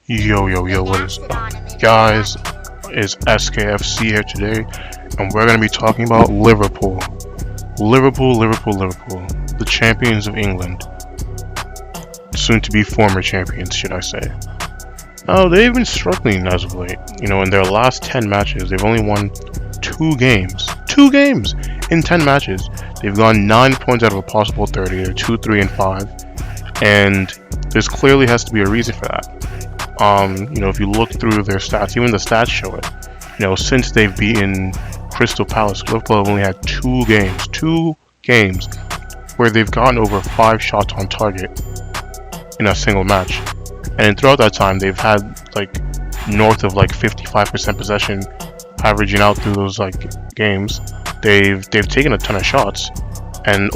Yo, what is up, guys? Is SKFC here today, and we're gonna be talking about Liverpool. Liverpool, the champions of England, soon to be former champions, should I say. Now, they've been struggling as of late. In their last 10 matches, they've only won 2 games. 2 games in 10 matches. They've gone 9 points out of a possible 30. They're 2, 3, and 5. And there's clearly has to be a reason for that. If you look through their stats, even the stats show it. Since they've beaten Crystal Palace, Liverpool have only had 2 games where they've gotten over 5 shots on target in a single match. And throughout that time, they've had north of 55% possession, averaging out through those games. They've taken a ton of shots, and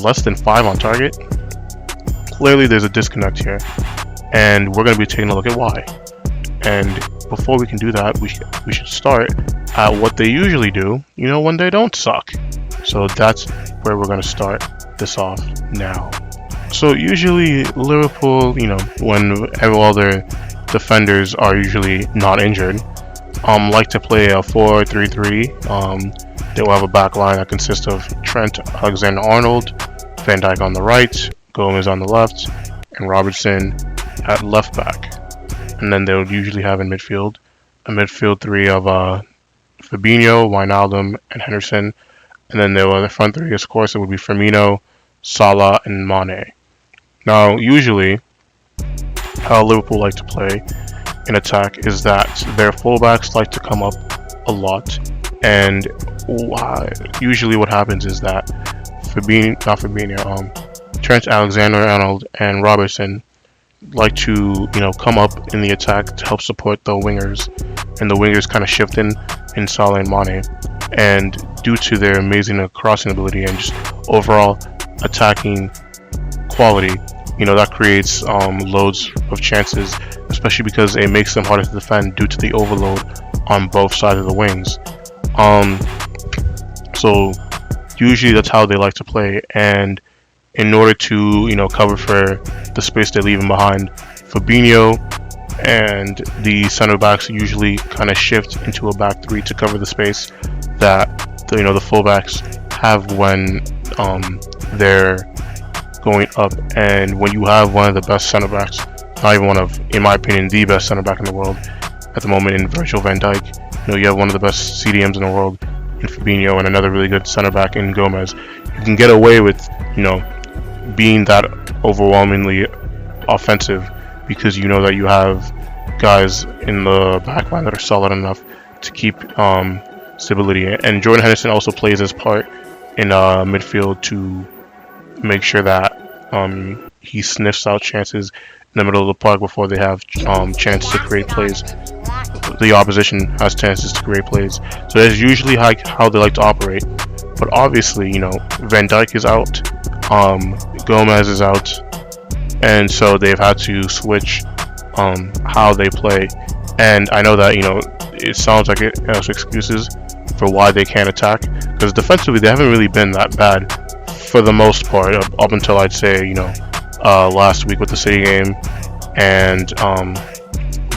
less than 5 on target. Clearly, there's a disconnect here, and we're going to be taking a look at why. And before we can do that, we should start at what they usually do, when they don't suck. So that's where we're going to start this off now. So usually Liverpool, when all their defenders are usually not injured, like to play a 4-3-3. They will have a back line that consists of Trent Alexander-Arnold, Van Dijk on the right, Gomez on the left, and Robertson at left back. And then they would usually have in midfield a midfield three of Fabinho, Wijnaldum, and Henderson. And then the front three, of course, it would be Firmino, Salah, and Mane. Now, usually, how Liverpool like to play in attack is that their fullbacks like to come up a lot. And usually what happens is that Trent Alexander-Arnold and Robertson like to come up in the attack to help support the wingers, and the wingers kind of shift in Salah and Mane. And due to their amazing crossing ability and just overall attacking quality, that creates loads of chances, especially because it makes them harder to defend due to the overload on both sides of the wings. So usually that's how they like to play, and in order to cover for the space they're leaving behind, Fabinho and the center backs usually kind of shift into a back three to cover the space that the fullbacks have when they're going up. And when you have one of the best center backs, not even one of, in my opinion, the best center back in the world at the moment in Virgil van Dijk, you have one of the best CDMs in the world in Fabinho and another really good center back in Gomez. You can get away with being that overwhelmingly offensive because that you have guys in the back line that are solid enough to keep stability. And Jordan Henderson also plays his part in midfield to make sure that he sniffs out chances in the middle of the park before they have chance to create plays. The opposition has chances to create plays. So that's usually how they like to operate. But obviously, Van Dijk is out, Gomez is out, and so they've had to switch how they play. And I know that it sounds like it has excuses for why they can't attack, because defensively they haven't really been that bad for the most part up until I'd say last week with the City game and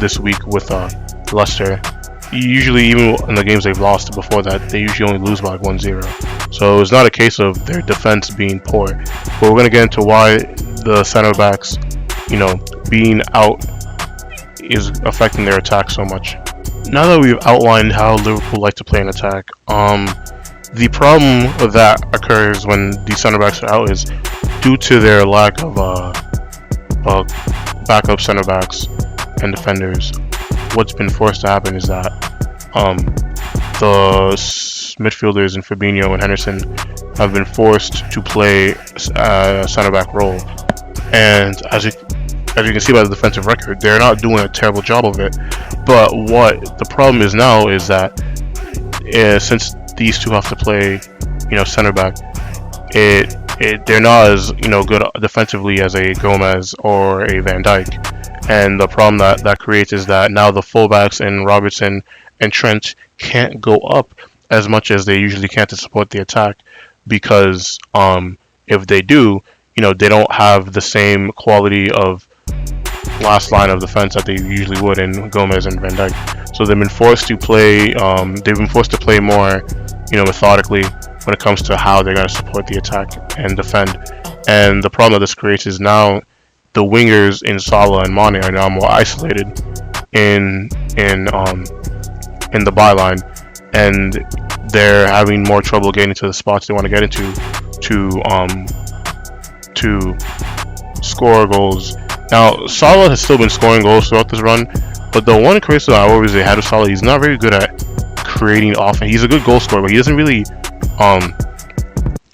this week with Leicester. Usually, even in the games they've lost before that, they usually only lose by 1-0. So it's not a case of their defense being poor. But we're going to get into why the center backs, being out is affecting their attack so much. Now that we've outlined how Liverpool like to play an attack, the problem that occurs when the center backs are out is due to their lack of backup center backs and defenders. What's been forced to happen is that the midfielders in Fabinho and Henderson have been forced to play a center back role, and as you can see by the defensive record, they're not doing a terrible job of it. But what the problem is now is that since these two have to play center back, they're not as good defensively as a Gomez or a Van Dijk. And the problem that creates is that now the fullbacks in Robertson and Trent can't go up as much as they usually can to support the attack, because if they do, they don't have the same quality of last line of defense that they usually would in Gomez and Van Dijk. So they've been forced to play. More, methodically when it comes to how they're going to support the attack and defend. And the problem that this creates is now the wingers in Salah and Mane are now more isolated in the byline, and they're having more trouble getting to the spots they want to get into to score goals. Now, Salah has still been scoring goals throughout this run, but the one criticism I always had of Salah, he's not very good at creating offense. He's a good goal scorer, but he doesn't really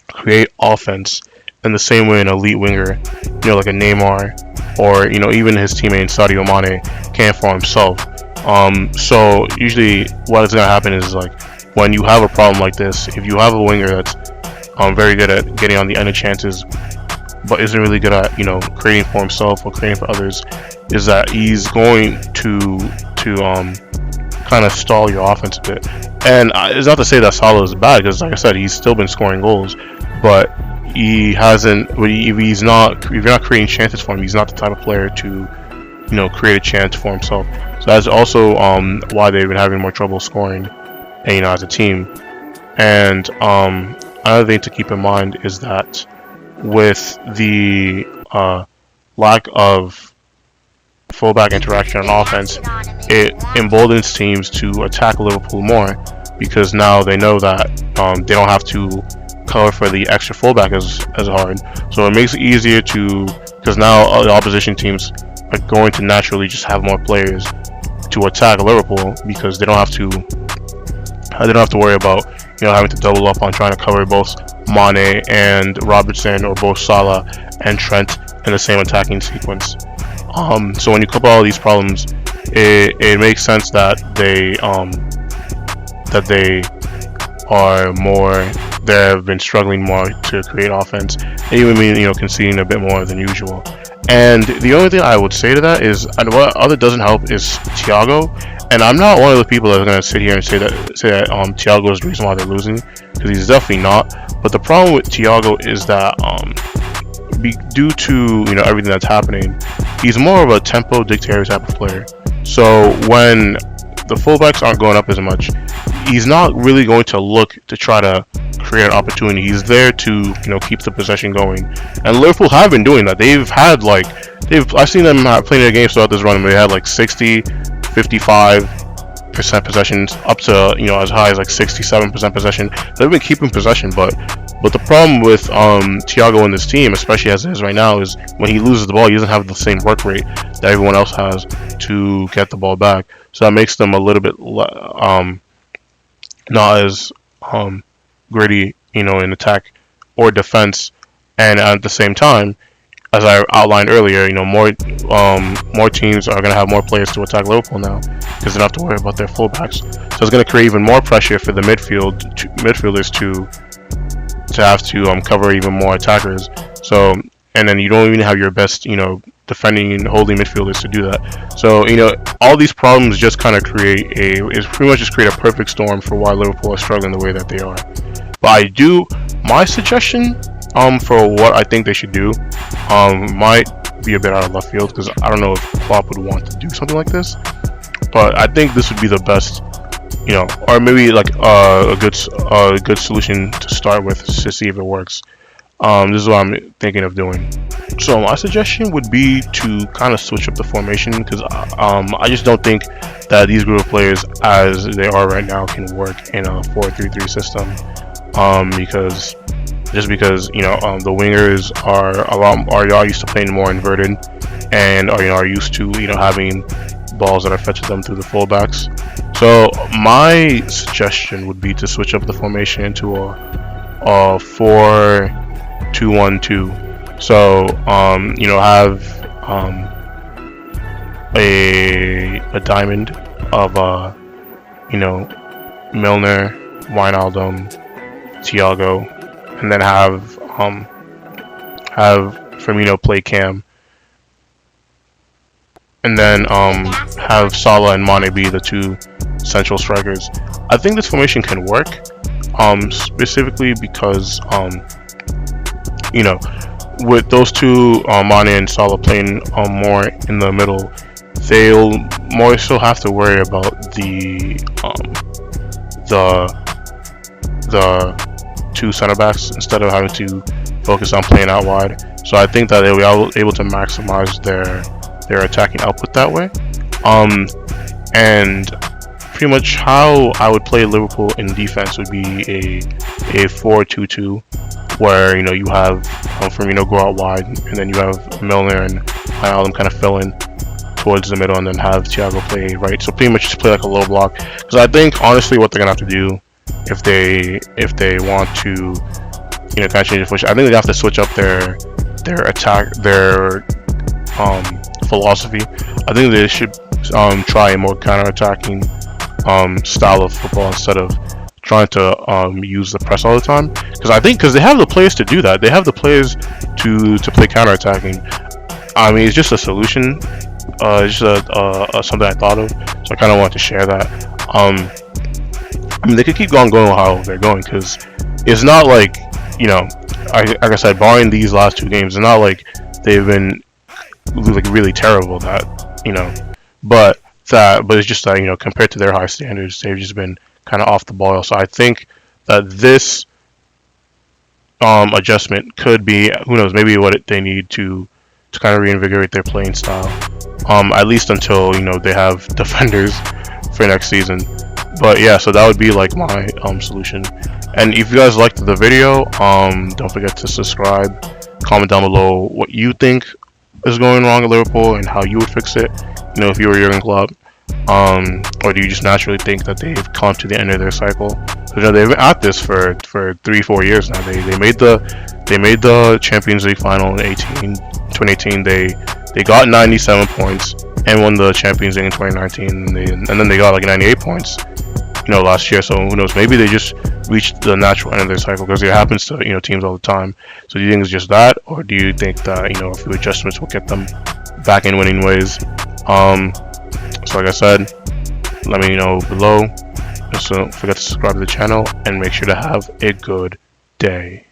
create offense in the same way an elite winger, like a Neymar or even his teammate Sadio Mane can for himself. So usually what is going to happen is, like, when you have a problem like this, if you have a winger that's very good at getting on the end of chances, but isn't really good at creating for himself or creating for others, is that he's going to kind of stall your offense a bit. And it's not to say that Salah is bad, because like I said, he's still been scoring goals, but he hasn't. If you're not creating chances for him, he's not the type of player to create a chance for himself. So that's also why they've been having more trouble scoring, and as a team. And another thing to keep in mind is that with the lack of fullback interaction on offense, it emboldens teams to attack Liverpool more, because now they know that they don't have to cover for the extra fullback as hard. So it makes it easier because now the opposition teams are going to naturally just have more players to attack Liverpool, because they don't have to worry about having to double up on trying to cover both Mane and Robertson, or both Salah and Trent in the same attacking sequence. So when you couple all these problems, it makes sense that they have been struggling more to create offense, and even conceding a bit more than usual. And the only thing I would say to that is, and what other doesn't help, is Thiago. And I'm not one of the people that's going to sit here and say that Thiago is the reason why they're losing, because he's definitely not. But the problem with Thiago is that due to everything that's happening, he's more of a tempo dictator type of player. So when the fullbacks aren't going up as much, he's not really going to look to try to create an opportunity. He's there to keep the possession going, and Liverpool have been doing that. I've seen them playing their games throughout this run, and they had 60, 55% possessions, up to as high as 67% possession. They've been keeping possession, but the problem with Thiago and this team, especially as it is right now, is when he loses the ball, he doesn't have the same work rate that everyone else has to get the ball back. So that makes them a little bit not as gritty, in attack or defense. And at the same time, as I outlined earlier, more teams are going to have more players to attack Liverpool now, because they don't have to worry about their fullbacks. So it's going to create even more pressure for the midfielders to have to cover even more attackers. So, and then you don't even have your best, defending and holding midfielders to do that. So, all these problems just kind of create a perfect storm for why Liverpool are struggling the way that they are. But my suggestion for what I think they should do might be a bit out of left field, because I don't know if Klopp would want to do something like this, but I think this would be the best, or maybe a good solution to start with, to see if it works. This is what I'm thinking of doing. So my suggestion would be to kind of switch up the formation, because I just don't think that these group of players, as they are right now, can work in a 4-3-3 system. Because the wingers are used to playing more inverted, and are used to having balls that are fetched to them through the fullbacks. So my suggestion would be to switch up the formation into a 4-2-1-2. So have a diamond of Milner, Wijnaldum, Thiago, and then have Firmino play cam, and then have Salah and Mane be the two central strikers. I think this formation can work, specifically because with those two, Mane and Salah playing more in the middle, they'll more so have to worry about the two center backs instead of having to focus on playing out wide. So I think that they'll be able to maximize their attacking output that way. And pretty much how I would play Liverpool in defense would be a 4-2-2, where you have Firmino go out wide, and then you have Milner and Wijnaldum kind of fill in towards the middle, and then have Thiago play right. So pretty much just play like a low block. Because I think honestly, what they're gonna have to do if they want to kind of change the push, I think they have to switch up their attack, their philosophy. I think they should try a more counter-attacking style of football instead of trying to use the press all the time. Because they have the players to do that. They have the players to play counter-attacking. I mean, it's just a solution. It's just something I thought of, so I kind of wanted to share that. I mean, they could keep going how they're going, because it's not like like I said, barring these last two games, it's not like they've been like really terrible. But it's just that compared to their high standards, they've just been kind of off the boil. So I think that this adjustment could be, who knows, maybe what they need to kind of reinvigorate their playing style, at least until they have defenders for next season. But yeah, so that would be like my solution. And if you guys liked the video, don't forget to subscribe, comment down below what you think is going wrong at Liverpool and how you would fix it, if you were Jurgen Klopp. Or do you just naturally think that they've come to the end of their cycle? Because they've been at this for 3-4 years now. They made the Champions League final in 2018. They got 97 points and won the Champions League in 2019. And then they got like 98 points last year. So who knows, maybe they just reached the natural end of their cycle, because it happens to teams all the time. So do you think it's just that, or do you think that a few adjustments will get them back in winning ways? So like I said, let me know below. Just don't forget to subscribe to the channel, and make sure to have a good day.